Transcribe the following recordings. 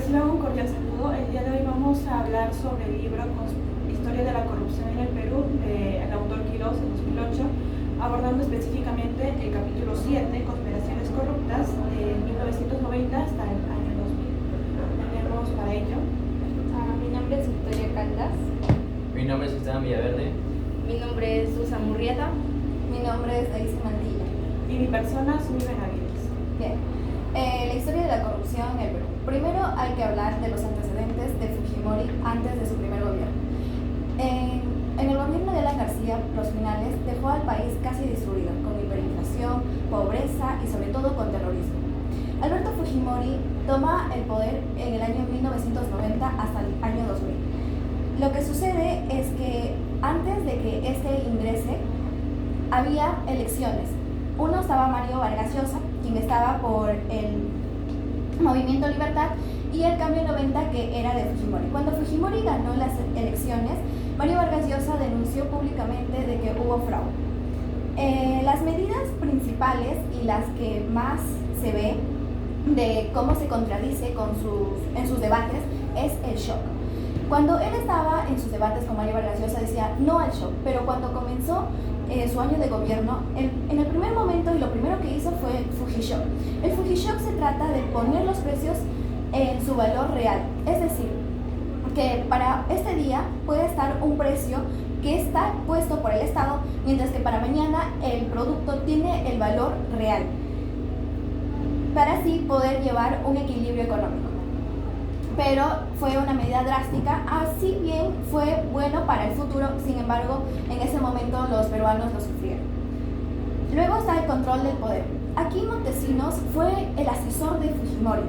Reciban un cordial saludo. El día de hoy vamos a hablar sobre el libro Historia de la corrupción en el Perú, del autor Quirós, en 2008, abordando específicamente el capítulo 7, Conspiraciones corruptas, de 1990 hasta el año 2000. Tenemos para ello Mi nombre es Victoria Caldas. Mi nombre es Esteban Villaverde. Mi nombre es Susan Murrieta. Mi nombre es Daisy Mantilla. y mi persona, Suri Benavides. Bien, la historia de la corrupción en el Perú. Primero hay que hablar de los antecedentes de Fujimori antes de su primer gobierno. En el gobierno de Alan García, los finales dejó al país casi destruido, con hiperinflación, pobreza y sobre todo con terrorismo. Alberto Fujimori toma el poder en el año 1990 hasta el año 2000. Lo que sucede es que antes de que este ingrese, había elecciones. Uno estaba Mario Vargas Llosa, quien estaba por el Movimiento Libertad, y el Cambio 90, que era de Fujimori. Cuando Fujimori ganó las elecciones, Mario Vargas Llosa denunció públicamente de que hubo fraude. Las medidas principales y las que más se ve de cómo se contradice en sus debates es el shock. Cuando él estaba en sus debates con Mario Vargas Llosa decía no al shock, pero cuando comenzó su año de gobierno, en el primer momento y lo primero que hizo fue el Fujishock. El Fujishock se trata de poner los precios en su valor real, es decir, que para este día puede estar un precio que está puesto por el Estado, mientras que para mañana el producto tiene el valor real, para así poder llevar un equilibrio económico. Pero fue una medida drástica, así bien fue bueno para el futuro, sin embargo, en ese momento los peruanos lo sufrieron. Luego está el control del poder. Aquí Montesinos fue el asesor de Fujimori,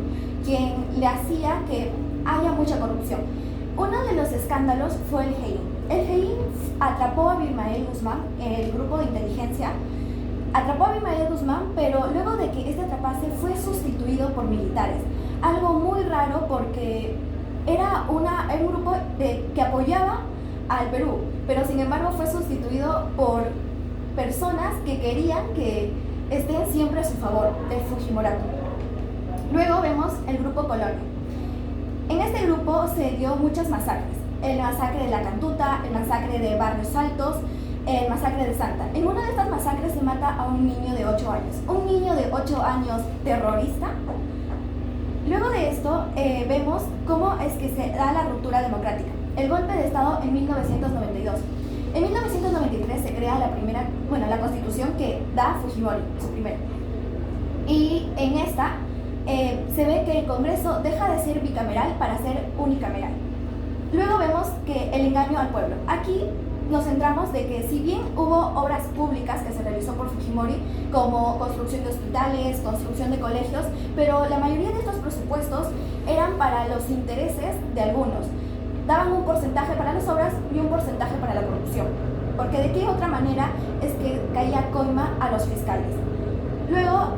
quien le hacía que haya mucha corrupción. Uno de los escándalos fue el GEIN. El GEIN atrapó a Abimael Guzmán, el grupo de inteligencia, atrapó a Abimael Guzmán, pero luego de que este atrapase fue sustituido por militares. Algo muy raro porque era un grupo que apoyaba al Perú, pero sin embargo fue sustituido por personas que querían que estén siempre a su favor, el Fujimorato. Luego vemos el grupo Colonia. En este grupo se dio muchas masacres. El masacre de La Cantuta, el masacre de Barrios Altos, el masacre de Santa. En una de estas masacres se mata a un niño de 8 años. Un niño de 8 años terrorista. Luego de esto, vemos cómo es que se da la ruptura democrática. El golpe de Estado en 1992. En 1993 se crea la constitución que da Fujimori, su primera. Y en esta se ve que el Congreso deja de ser bicameral para ser unicameral. Luego vemos que el engaño al pueblo. Aquí nos centramos de que si bien hubo obras públicas que se realizó por Fujimori, como construcción de hospitales, construcción de colegios, pero la mayoría de estos presupuestos eran para los intereses de algunos. Daban un porcentaje para las obras y un porcentaje para la corrupción, porque de qué otra manera es que caía coima a los fiscales. Luego,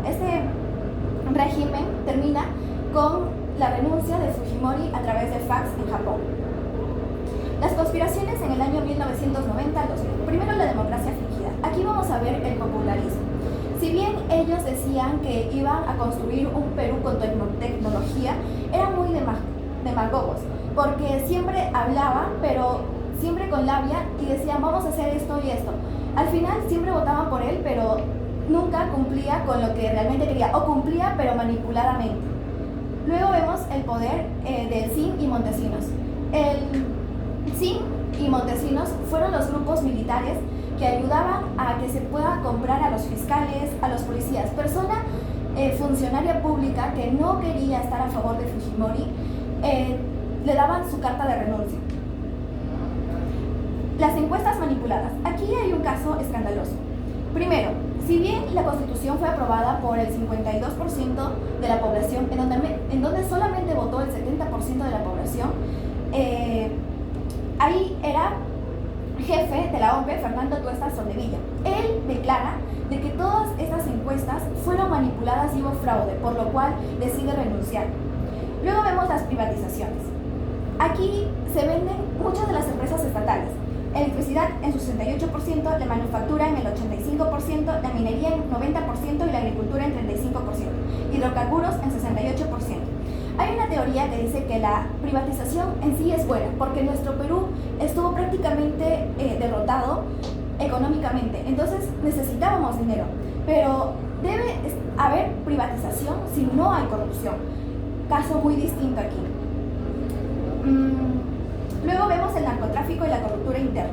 este régimen termina con la renuncia de Fujimori a través de fax en Japón. Las conspiraciones en el año 1990 al 2000. Primero, la democracia fingida. Aquí vamos a ver el popularismo. Si bien ellos decían que iban a construir un Perú con tecnología, eran muy demagogos, porque siempre hablaban, pero siempre con labia, y decían vamos a hacer esto y esto. Al final siempre votaban por él, pero nunca cumplía con lo que realmente quería, o cumplía pero manipuladamente. Luego vemos el poder del CIN y Montesinos. El CIN y Montesinos fueron los grupos militares que ayudaban a que se pueda comprar a los fiscales, a los policías. Persona funcionaria pública que no quería estar a favor de Fujimori, le daban su carta de renuncia. Las encuestas manipuladas. Aquí hay un caso escandaloso. Primero, si bien la Constitución fue aprobada por el 52% de la población, en donde solamente votó el 70% de la población, ahí era jefe de la OMP, Fernando Tuesta Soldevilla. Él declara de que todas estas encuestas fueron manipuladas y hubo fraude, por lo cual decide renunciar. Luego vemos las privatizaciones. Aquí se venden muchas de las empresas estatales. Electricidad en su 68%, la manufactura en el 85%, la minería en 90% y la agricultura en 35%, hidrocarburos en 68%. Hay una teoría que dice que la privatización en sí es buena, porque nuestro Perú estuvo prácticamente derrotado económicamente, entonces necesitábamos dinero, pero debe haber privatización si no hay corrupción. Caso muy distinto aquí. Luego vemos el narcotráfico y la corrupción interna.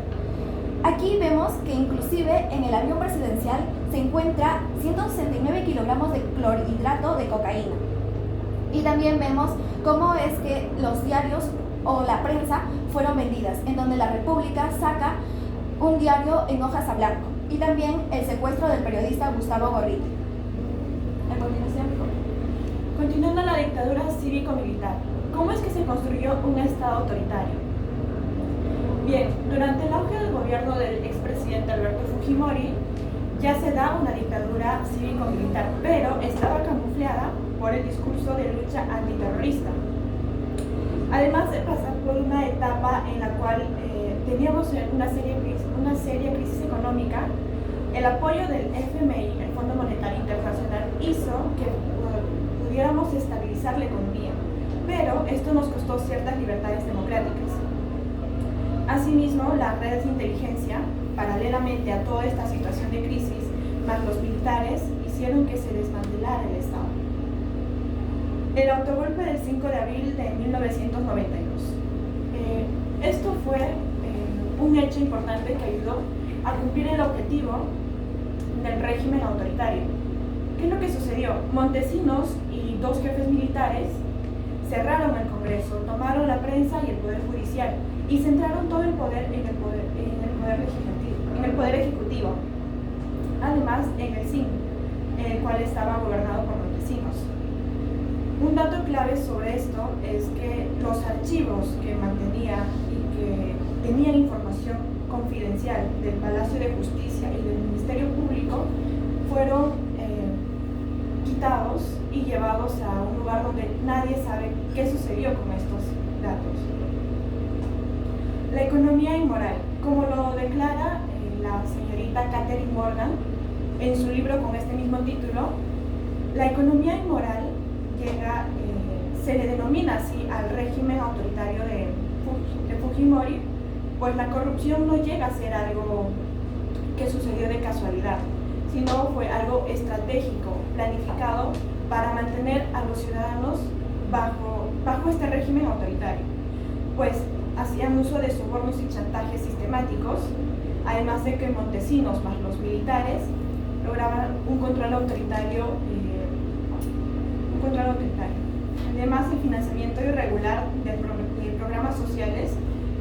Aquí vemos que inclusive en el avión presidencial se encuentra 169 kilogramos de clorhidrato de cocaína. Y también vemos cómo es que los diarios o la prensa fueron vendidas, en donde la República saca un diario en hojas a blanco. Y también el secuestro del periodista Gustavo Gorriti. A continuación, Continuando la dictadura cívico-militar, ¿cómo es que se construyó un Estado autoritario? Bien, durante el auge del gobierno del expresidente Alberto Fujimori, ya se da una dictadura cívico-militar, pero estaba camuflada por el discurso de lucha antiterrorista. Además de pasar por una etapa en la cual teníamos una seria crisis económica, el apoyo del FMI, el Fondo Monetario Internacional, hizo que pudiéramos estabilizar la economía, pero esto nos costó ciertas libertades democráticas. Asimismo, las redes de inteligencia, paralelamente a toda esta situación de crisis, más los militares, hicieron que se desmantelara el Estado. El autogolpe del 5 de abril de 1992. Esto fue un hecho importante que ayudó a cumplir el objetivo del régimen autoritario. ¿Qué es lo que sucedió? Montesinos y dos jefes militares cerraron el Congreso, tomaron la prensa y el Poder Judicial y centraron todo el poder en el poder ejecutivo, además en el CIN, el cual estaba gobernado por Montesinos. Un dato clave sobre esto es que los archivos que mantenía y que tenían información confidencial del Palacio de Justicia y del Ministerio Público fueron quitados y llevados a un lugar donde nadie sabe qué sucedió con estos datos. La economía inmoral, como lo declara la señorita Catherine Morgan en su libro con este mismo título, la economía inmoral se le denomina así al régimen autoritario de Fujimori, pues la corrupción no llega a ser algo que sucedió de casualidad, sino fue algo estratégico, planificado para mantener a los ciudadanos bajo este régimen autoritario, pues hacían uso de sobornos y chantajes sistemáticos, además de que Montesinos más los militares lograban un control autoritario. Además, el financiamiento irregular de programas sociales,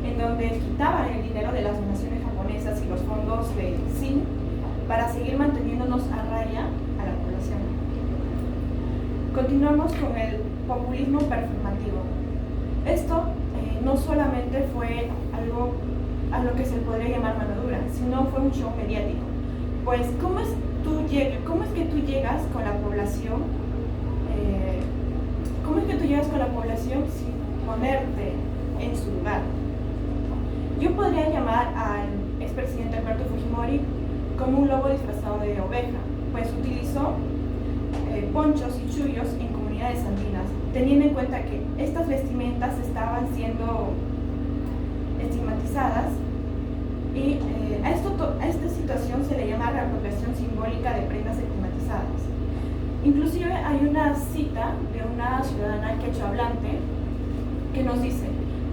en donde quitaban el dinero de las donaciones japonesas y los fondos de CIN para seguir manteniéndonos a raya a la población. Continuamos con el populismo performativo. Esto no solamente fue algo a lo que se podría llamar mano dura, sino fue un show mediático. Pues, ¿cómo es que tú llegas con la población? ¿Cómo es que tú llegas con la población sin ponerte en su lugar? Yo podría llamar al expresidente Alberto Fujimori como un lobo disfrazado de oveja, pues utilizó ponchos y chullos en comunidades andinas, teniendo en cuenta que estas vestimentas estaban siendo estigmatizadas y a esta situación se le llama reapropiación simbólica de prendas estigmatizadas. Inclusive hay una cita de una ciudadana quechohablante que nos dice: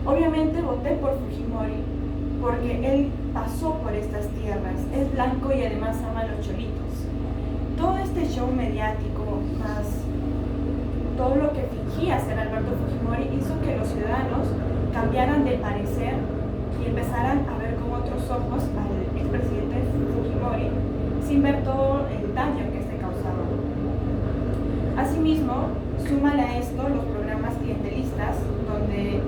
obviamente voté por Fujimori porque él pasó por estas tierras, es blanco y además ama a los cholitos. Todo este show mediático, más todo lo que fingía ser Alberto Fujimori, hizo que los ciudadanos cambiaran de parecer y empezaran a ver con otros ojos al expresidente Fujimori, sin ver todo el daño que este causaba. Asimismo, súmale a esto los programas clientelistas, donde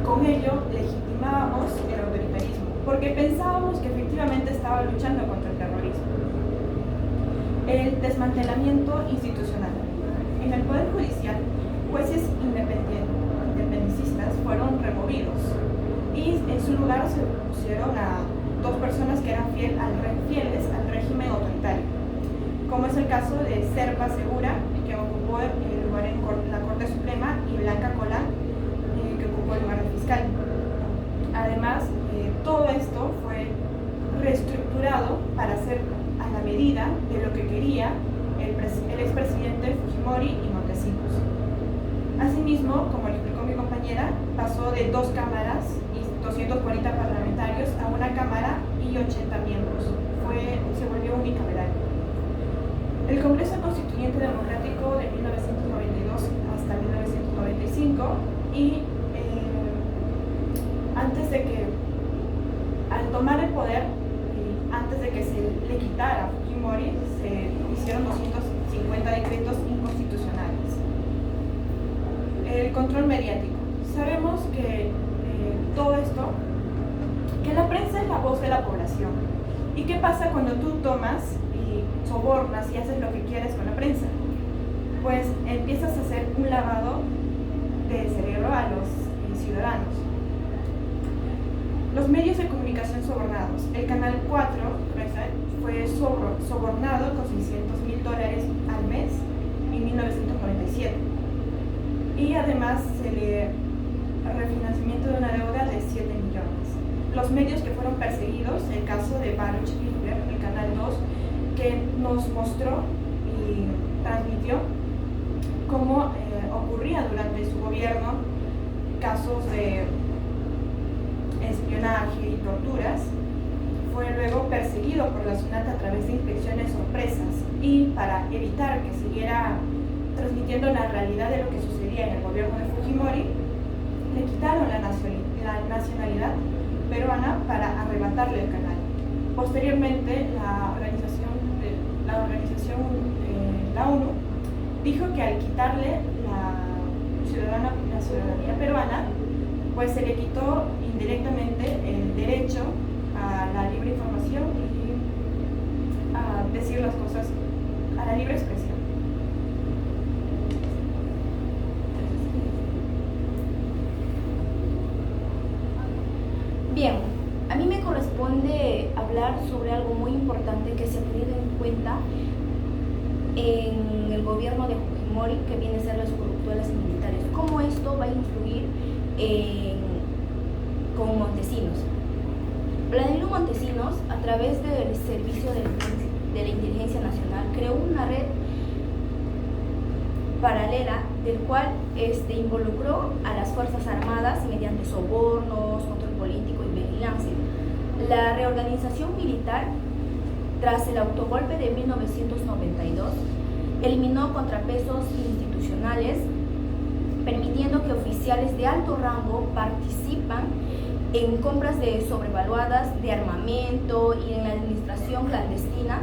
con ello legitimábamos el autoritarismo, porque pensábamos que efectivamente estaba luchando contra el terrorismo. El desmantelamiento institucional. En el Poder Judicial, jueces independentistas fueron removidos y en su lugar se pusieron a dos personas que eran fieles al régimen autoritario, como es el caso de Serpa Segura, que ocupó el lugar en la Corte Suprema, y Blanca Asimismo, como le explicó mi compañera, pasó de 2 cámaras y 240 parlamentarios a 1 cámara y 80 miembros. Se volvió unicameral. El Congreso Constituyente Democrático de 1992 hasta 1995 y antes de que, al tomar el poder, antes de que se le quitara a Fujimori, se hicieron 250 decretos inconstitucionales. El control mediático. Sabemos que todo esto, que la prensa es la voz de la población. ¿Y qué pasa cuando tú tomas y sobornas y haces lo que quieres con la prensa? Pues empiezas a hacer un lavado de cerebro a los ciudadanos. Los medios de comunicación sobornados. El Canal 4 fue sobornado con $600,000 al mes en 1997. Y además se le refinanciamiento de una deuda de 7 millones. Los medios que fueron perseguidos, el caso de Baruch Gilbert, el Canal 2, que nos mostró y transmitió cómo ocurría durante su gobierno casos de espionaje y torturas, fue luego perseguido por la SUNAT a través de inspecciones sorpresas, y para evitar que siguiera transmitiendo la realidad de lo que sucedía en el gobierno de Fujimori, le quitaron la nacionalidad peruana para arrebatarle el canal. Posteriormente, la ONU dijo que al quitarle la ciudadanía peruana, pues se le quitó indirectamente el derecho a la libre información y a decir las cosas, a la libre expresión. Bien, a mí me corresponde hablar sobre algo muy importante que se ha tenido en cuenta en el gobierno de Fujimori, que viene a ser las corruptelas militares. ¿Cómo esto va a influir con Montesinos? Vladimiro Montesinos, a través del Servicio de la Inteligencia Nacional, creó una red paralela del cual involucró a las Fuerzas Armadas mediante sobornos, control político y vigilancia. La reorganización militar, tras el autogolpe de 1992, eliminó contrapesos institucionales, permitiendo que oficiales de alto rango participan en compras de sobrevaluadas de armamento y en la administración clandestina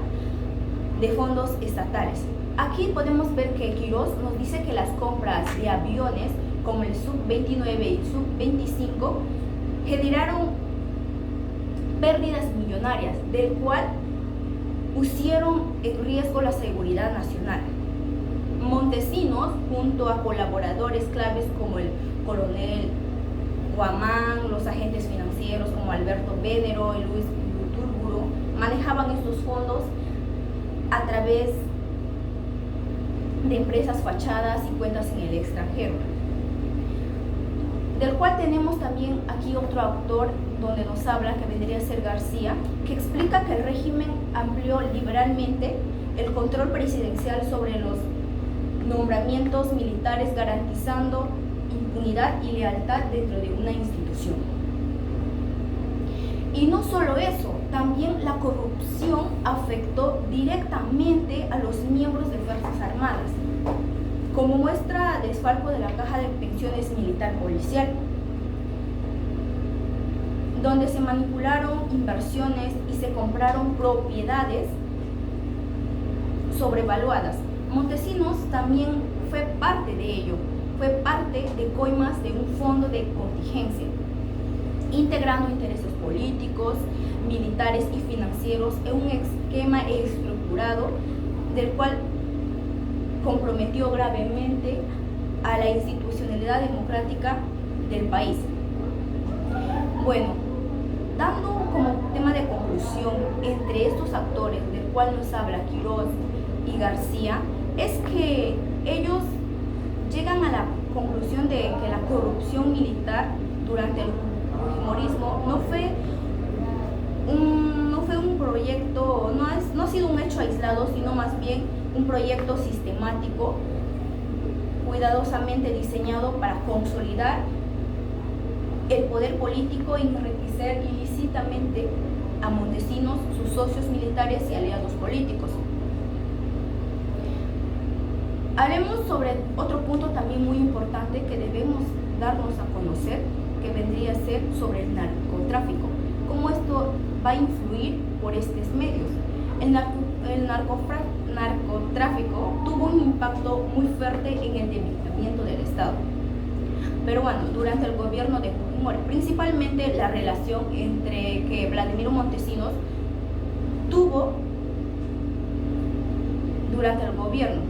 de fondos estatales. Aquí podemos ver que Quirós nos dice que las compras de aviones como el Sub-29 y Sub-25 generaron pérdidas millonarias, del cual pusieron en riesgo la seguridad nacional. Montesinos, junto a colaboradores claves como el coronel Guamán, los agentes financieros como Alberto Bédero y Luis Uturburu, manejaban estos fondos a través de empresas fachadas y cuentas en el extranjero, del cual tenemos también aquí otro autor donde nos habla, que vendría a ser García, que explica que el régimen amplió liberalmente el control presidencial sobre los nombramientos militares, garantizando impunidad y lealtad dentro de una institución. Y no solo eso, también la corrupción afectó directamente a los miembros de Fuerzas Armadas, como muestra desfalco de la Caja de Pensiones Militar Policial, donde se manipularon inversiones y se compraron propiedades sobrevaluadas. Montesinos también fue parte de ello, fue parte de coimas de un fondo de contingencia, integrando intereses políticos, militares y financieros en un esquema estructurado del cual comprometió gravemente a la institucionalidad democrática del país. Bueno, dando como tema de conclusión entre estos actores del cual nos habla Quirós y García, es que ellos llegan a la conclusión de que la corrupción militar durante el fujimorismo no fue un proyecto, no ha sido un hecho aislado, sino más bien un proyecto sistemático, cuidadosamente diseñado para consolidar el poder político y enriquecer ilícitamente a Montesinos, sus socios militares y aliados políticos. Hablemos sobre otro punto también muy importante que debemos darnos a conocer, que vendría a ser sobre el narcotráfico. Cómo esto va a influir por estos medios. El narcotráfico tuvo un impacto muy fuerte en el debilitamiento del Estado peruano durante el gobierno de Fujimori, principalmente la relación entre que Vladimiro Montesinos tuvo durante el gobierno.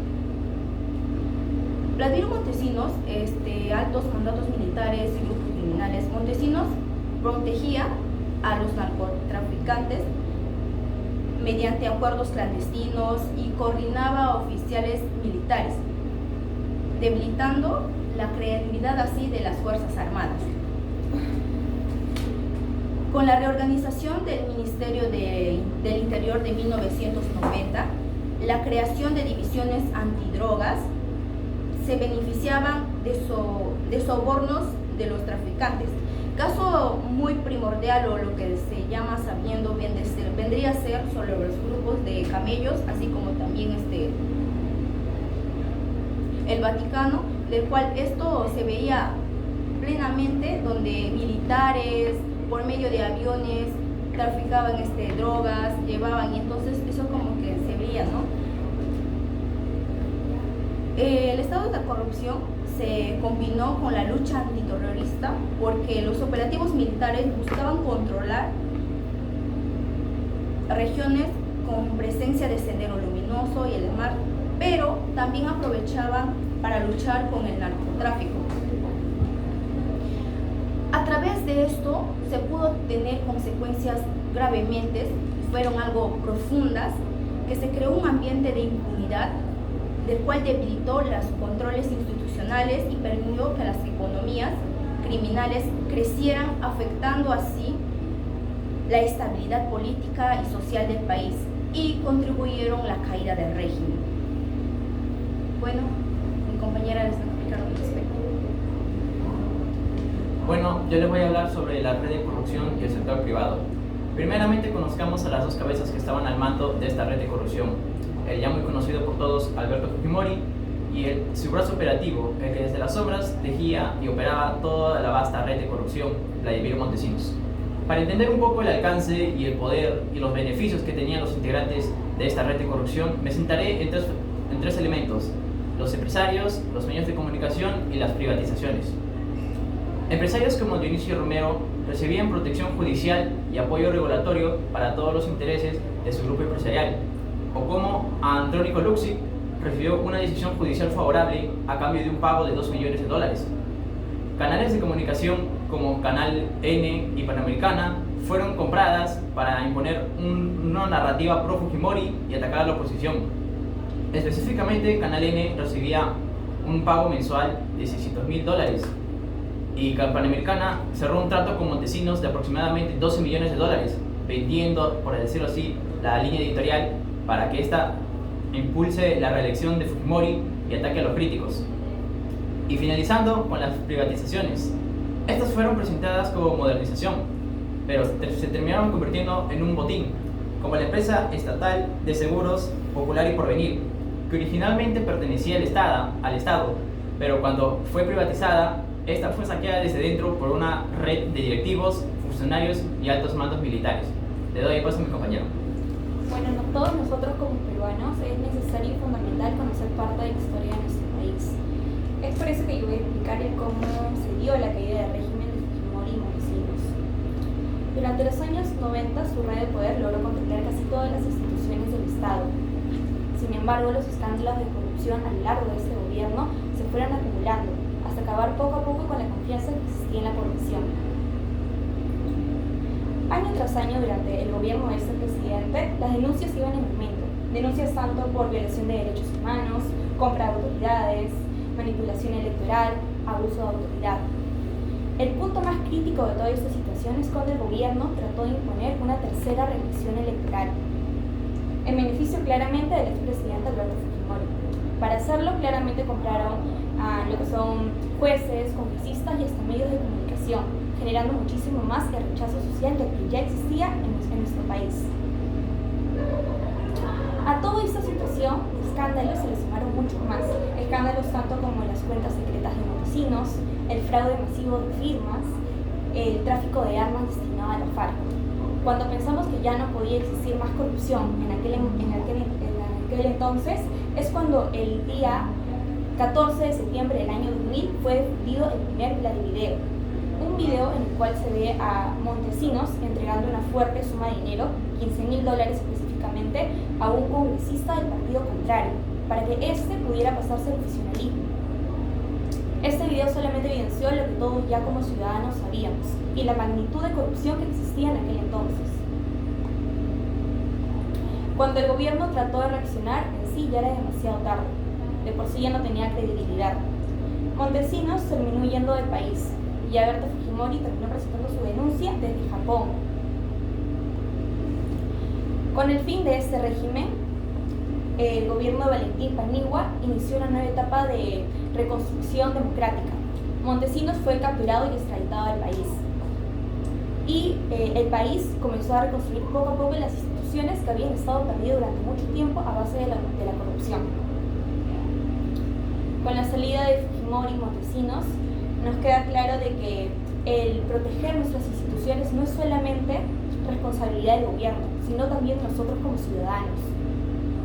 Vladimiro Montesinos, altos mandatos militares y grupos criminales. Montesinos protegía a los narcotraficantes mediante acuerdos clandestinos y coordinaba a oficiales militares, debilitando la credibilidad así de las Fuerzas Armadas. Con la reorganización del Ministerio del Interior de 1990, la creación de divisiones antidrogas se beneficiaban de sobornos de los traficantes. Caso muy primordial, o lo que se llama sabiendo bien de ser, vendría a ser sobre los grupos de camellos, así como también el Vaticano, del cual esto se veía plenamente, donde militares por medio de aviones traficaban drogas, llevaban, y entonces eso como que se veía, ¿no? El estado de corrupción se combinó con la lucha antiterrorista porque los operativos militares buscaban controlar regiones con presencia de Sendero Luminoso y el mar, pero también aprovechaban para luchar con el narcotráfico. A través de esto se pudo tener consecuencias gravemente, fueron algo profundas, que se creó un ambiente de impunidad, del cual debilitó los controles institucionales y permitió que las economías criminales crecieran, afectando así la estabilidad política y social del país, y contribuyeron a la caída del régimen. Bueno, mi compañera les va a explicar al respecto. Bueno, yo les voy a hablar sobre la red de corrupción y el sector privado. Primeramente conozcamos a las dos cabezas que estaban al mando de esta red de corrupción. El ya muy conocido por todos Alberto Fujimori y su brazo operativo, el que desde las sombras tejía y operaba toda la vasta red de corrupción, Vladimiro Montesinos. Para entender un poco el alcance y el poder y los beneficios que tenían los integrantes de esta red de corrupción, me centraré en tres elementos: los empresarios, los medios de comunicación y las privatizaciones. Empresarios como Dionisio Romero recibían protección judicial y apoyo regulatorio para todos los intereses de su grupo empresarial, o como Andrónico Luksic recibió una decisión judicial favorable a cambio de un pago de $2 millones. Canales de comunicación como Canal N y Panamericana fueron compradas para imponer una narrativa pro Fujimori y atacar a la oposición. Específicamente, Canal N recibía un pago mensual de $600.000 y Panamericana cerró un trato con Montesinos de aproximadamente $12 millones, vendiendo, por decirlo así, la línea editorial para que ésta impulse la reelección de Fujimori y ataque a los críticos. Y finalizando con las privatizaciones. Estas fueron presentadas como modernización, pero se terminaron convirtiendo en un botín, como la empresa estatal de seguros Popular y Porvenir, que originalmente pertenecía al Estado, pero cuando fue privatizada, esta fue saqueada desde dentro por una red de directivos, funcionarios y altos mandos militares. Le doy paso a mi compañero. Bueno, todos nosotros como peruanos es necesario y fundamental conocer parte de la historia de nuestro país. Es por eso que yo voy a explicar el cómo se dio la caída del régimen de Fujimori y Montesinos. Durante los años 90, su red de poder logró controlar casi todas las instituciones del Estado. Sin embargo, los escándalos de corrupción a lo largo de este gobierno se fueron acumulando, hasta acabar poco a poco con la confianza que existía en la corrupción. Año tras año, durante el gobierno de este presidente, las denuncias iban en aumento. Denuncias tanto por violación de derechos humanos, compra de autoridades, manipulación electoral, abuso de autoridad. El punto más crítico de toda esta situación es cuando el gobierno trató de imponer una tercera reelección electoral, en beneficio claramente del expresidente Alberto Fujimori. Para hacerlo, claramente compraron a lo que son jueces, congresistas y hasta medios de comunicación, generando muchísimo más el rechazo social del que ya existía en nuestro país. A toda esta situación de escándalos se le sumaron muchos más, escándalos tanto como las cuentas secretas de Montesinos, el fraude masivo de firmas, el tráfico de armas destinado a la FARC. Cuando pensamos que ya no podía existir más corrupción en aquel entonces, es cuando el día 14 de septiembre del año 2000 fue difundido el primer Vladivideo, un video en el cual se ve a Montesinos entregando una fuerte suma de dinero, $15.000 específicamente, a un congresista del partido contrario, para que éste pudiera pasarse al oficialismo. Este video solamente evidenció lo que todos ya como ciudadanos sabíamos y la magnitud de corrupción que existía en aquel entonces. Cuando el gobierno trató de reaccionar, en sí ya era demasiado tarde. De por sí ya no tenía credibilidad. Montesinos terminó huyendo del país y Alberto Fujimori terminó presentando su denuncia desde Japón. Con el fin de este régimen, el gobierno de Valentín Paniagua inició una nueva etapa de reconstrucción democrática. Montesinos fue capturado y extraditado del país. Y el país comenzó a reconstruir poco a poco las instituciones que habían estado perdidas durante mucho tiempo a base de la corrupción. Con la salida de Fujimori y Montesinos, nos queda claro de que el proteger nuestras instituciones no es solamente responsabilidad del gobierno, sino también nosotros como ciudadanos.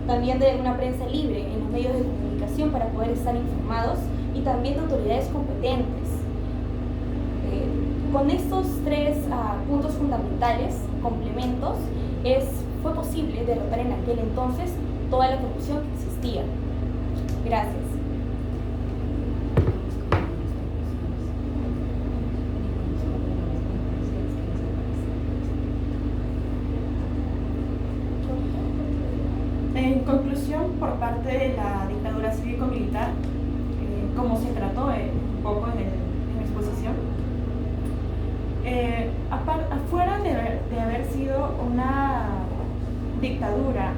También de una prensa libre en los medios de comunicación para poder estar informados y también de autoridades competentes. Con estos tres puntos fundamentales, complementos, fue posible derrotar en aquel entonces toda la corrupción que existía. Gracias. En conclusión, por parte de la dictadura cívico-militar, como se trató un poco en la exposición, afuera de haber sido una dictadura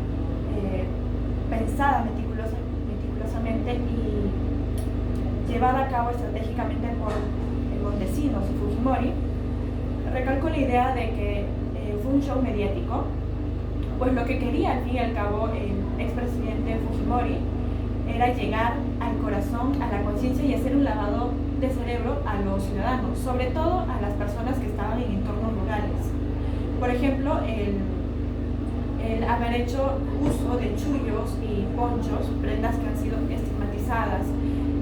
pensada meticulosamente y llevada a cabo estratégicamente por Montesinos y Fujimori, recalco la idea de que fue un show mediático, pues lo que quería al fin y al cabo el expresidente Fujimori era llegar al corazón, a la conciencia y hacer un lavado de cerebro a los ciudadanos, sobre todo a las personas que estaban en entornos rurales. Por ejemplo, el haber hecho uso de chullos y ponchos, prendas que han sido estigmatizadas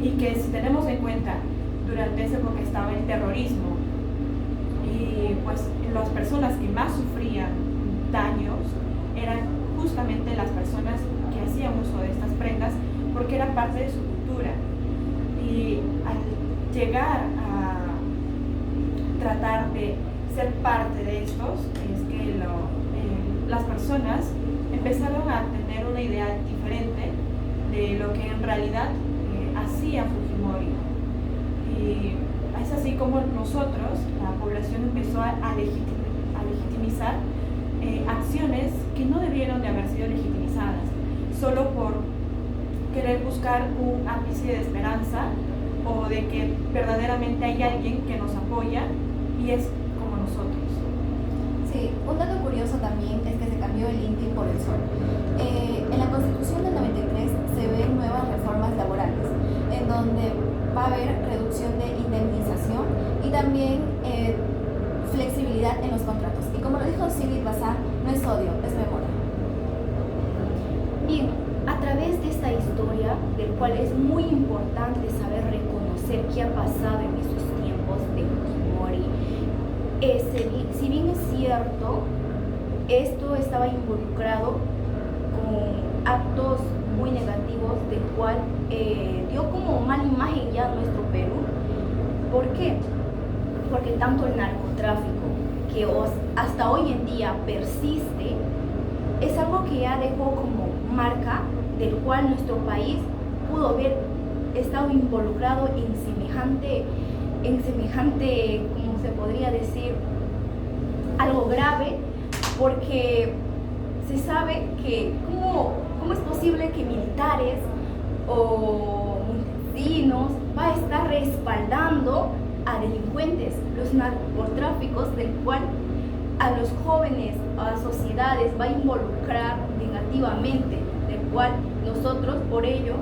y que, si tenemos en cuenta, durante esa época estaba el terrorismo y pues las personas que más sufrían daños eran justamente las personas que hacían uso de estas prendas porque era parte de su cultura. Y al llegar a tratar de ser parte de estos, es que las personas empezaron a tener una idea diferente de lo que en realidad hacía Fujimori. Y es así como nosotros, la población, empezó a legitimizar acciones que no debieron de haber sido legitimizadas, solo por querer buscar un ápice de esperanza o de que verdaderamente hay alguien que nos apoya y es como nosotros. Sí, un dato curioso también es que se cambió el INTI por el SOL. En la Constitución del 93 se ven nuevas reformas laborales, en donde va a haber reducción de indemnización y también flexibilidad en los contratos. Y como lo dijo Sigrid Bazán, no es odio, es memoria. Bien, a través de esta historia, del cual es muy importante saber reconocer qué ha pasado en esos tiempos de Fujimori, si bien es cierto, esto estaba involucrado con actos muy negativos, del cual dio como mala imagen ya a nuestro Perú. ¿Por qué? Porque tanto el narcotráfico, que hasta hoy en día persiste, es algo que ya dejó como marca, del cual nuestro país pudo haber estado involucrado en semejante, como se podría decir, algo grave, porque se sabe que cómo es posible que militares o montesinos va a estar respaldando a delincuentes, los narcotráficos, del cual a los jóvenes, a sociedades va a involucrar negativamente, del cual nosotros por ello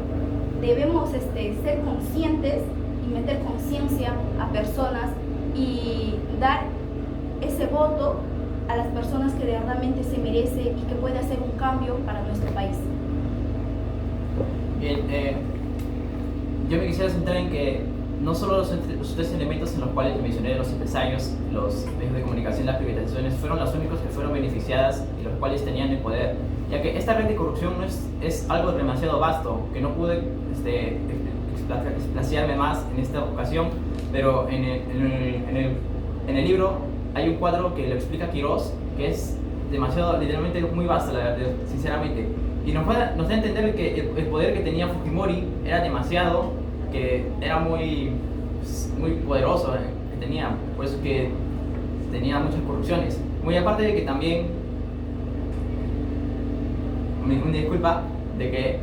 debemos ser conscientes y meter conciencia a personas y dar ese voto a las personas que realmente se merece y que puede hacer un cambio para nuestro país. Bien, yo me quisiera centrar en que no solo los tres elementos en los cuales mencioné, los empresarios, los medios de comunicación, las privatizaciones, fueron los únicos que fueron beneficiadas y los cuales tenían el poder, ya que esta red de corrupción no es algo demasiado vasto, que no pude explayarme más en esta ocasión, pero en el libro hay un cuadro que lo explica Quirós, que es demasiado, literalmente muy vasto, sinceramente, y nos da a entender que el poder que tenía Fujimori era demasiado, que era muy poderoso, que tenía, pues que tenía muchas corrupciones. Muy aparte de que también, una disculpa, de que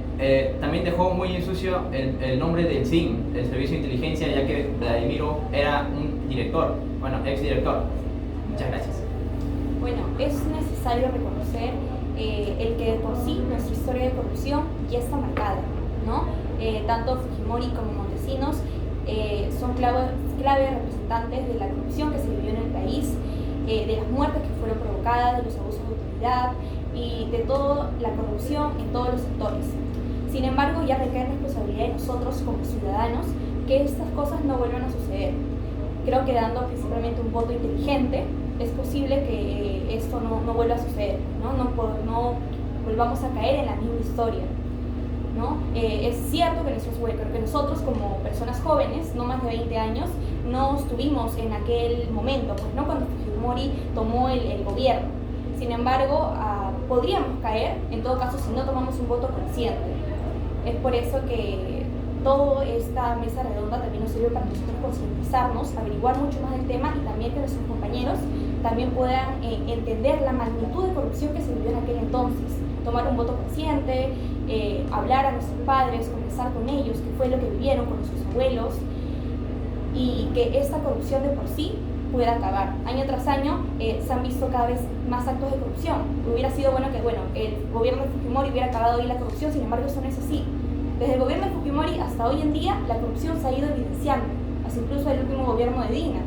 también dejó muy sucio el nombre del SIN, el Servicio de Inteligencia, ya que Vladimiro era un director, ex director. Muchas gracias. Bueno, es necesario reconocer el que de por sí nuestra historia de corrupción ya está marcada, ¿no? Tanto Fujimori como Montesinos son clave representantes de la corrupción que se vivió en el país, de las muertes que fueron provocadas, de los abusos de autoridad y de toda la corrupción en todos los sectores. Sin embargo, ya recae responsabilidad de nosotros como ciudadanos que estas cosas no vuelvan a suceder. Creo que dando principalmente un voto inteligente es posible que esto no vuelva a suceder, no volvamos a caer en la misma historia, ¿no? Es cierto que nosotros como personas jóvenes, no más de 20 años, no estuvimos en aquel momento, pues, ¿no? Cuando Fujimori tomó el gobierno. Sin embargo, podríamos caer, en todo caso, si no tomamos un voto consciente. Es por eso que toda esta mesa redonda también nos sirve para nosotros concientizarnos, averiguar mucho más del tema y también que nuestros compañeros también puedan entender la magnitud de corrupción que se vivió en aquel entonces, tomar un voto consciente, hablar a nuestros padres, conversar con ellos, qué fue lo que vivieron con nuestros abuelos, y que esta corrupción de por sí pueda acabar. Año tras año se han visto cada vez más actos de corrupción. Hubiera sido bueno que el gobierno de Fujimori hubiera acabado ahí la corrupción, sin embargo eso no es así. Desde el gobierno de Fujimori hasta hoy en día la corrupción se ha ido evidenciando, hasta incluso el último gobierno de Dina,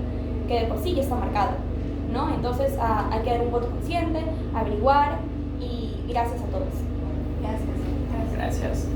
que de por sí ya está marcado, ¿no? Entonces hay que dar un voto consciente, averiguar, y gracias a todos. Gracias. Gracias.